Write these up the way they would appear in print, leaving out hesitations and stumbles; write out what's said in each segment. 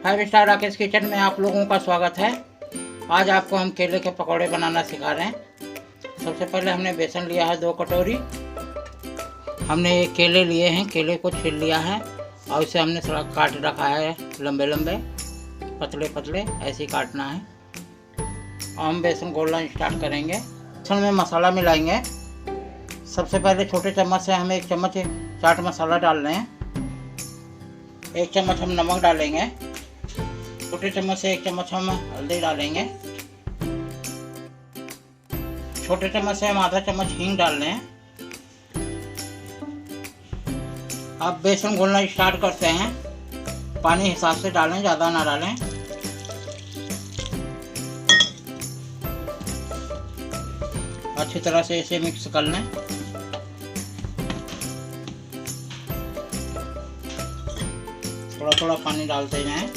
Five star Rakesh kitchen में आप लोगों का स्वागत है। आज आपको हम केले के पकौड़े बनाना सिखा रहे हैं। सबसे पहले हमने बेसन लिया है 2 कटोरी। हमने ये केले लिए हैं, केले को छील लिया है और इसे हमने थोड़ा काट रखा है, लंबे लंबे पतले पतले ऐसे ही काटना है। और हम बेसन घोलना स्टार्ट करेंगे। बेसन में मसाला मिलाएंगे। सबसे पहले छोटे चम्मच से हम 1 चम्मच चाट मसाला डाल रहे हैं। 1 चम्मच हम नमक डालेंगे। छोटे चम्मच से 1 चम्मच हम हल्दी डालेंगे। छोटे चम्मच से हम आधा चम्मच हींग डाल रहे हैं। अब बेसन घोलना स्टार्ट करते हैं। पानी हिसाब से डालें, ज़्यादा ना डालें। अच्छी तरह से इसे मिक्स कर लें। थोड़ा थोड़ा पानी डालते जाएं।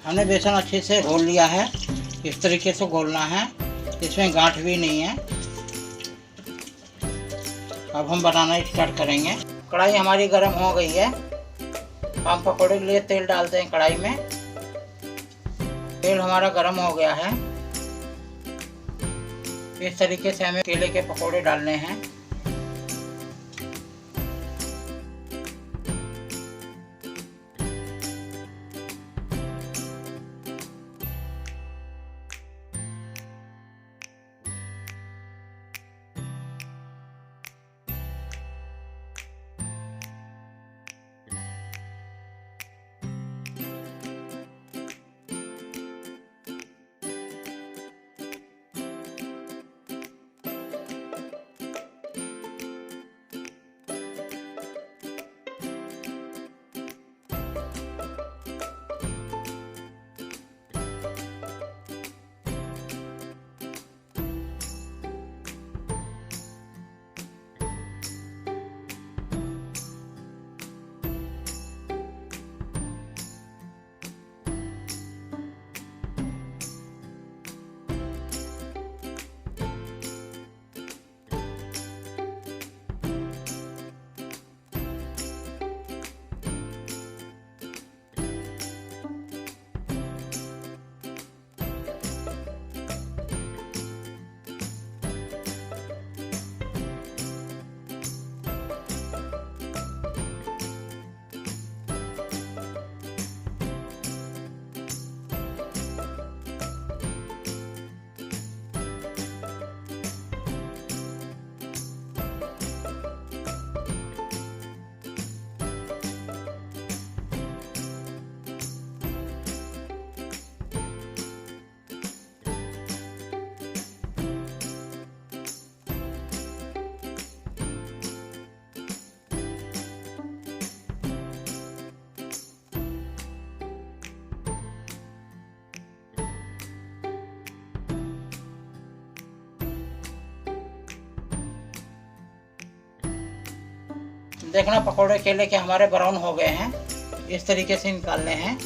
हमने बेसन अच्छे से घोल लिया है। इस तरीके से घोलना है, इसमें गांठ भी नहीं है। अब हम बनाना स्टार्ट करेंगे। कढ़ाई हमारी गर्म हो गई है। हम पकौड़े के लिए तेल डालते हैं कढ़ाई में। तेल हमारा गर्म हो गया है। इस तरीके से हमें केले के पकौड़े डालने हैं। देखना पकौड़े केले के हमारे ब्राउन हो गए हैं। इस तरीके से निकालने हैं।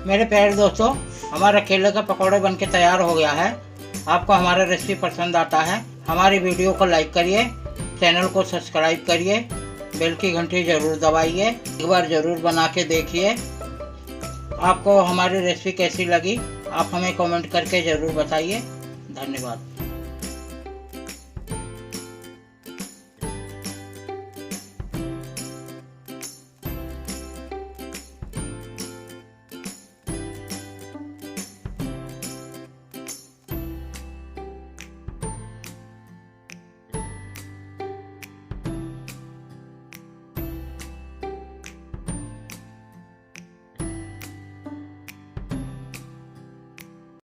मेरे प्यारे दोस्तों, हमारा केले का पकौड़े बनके तैयार हो गया है। आपको हमारा रेसिपी पसंद आता है, हमारी वीडियो को लाइक करिए, चैनल को सब्सक्राइब करिए, बेल की घंटी ज़रूर दबाइए। एक बार ज़रूर बना के देखिए। आपको हमारी रेसिपी कैसी लगी आप हमें कमेंट करके ज़रूर बताइए। धन्यवाद।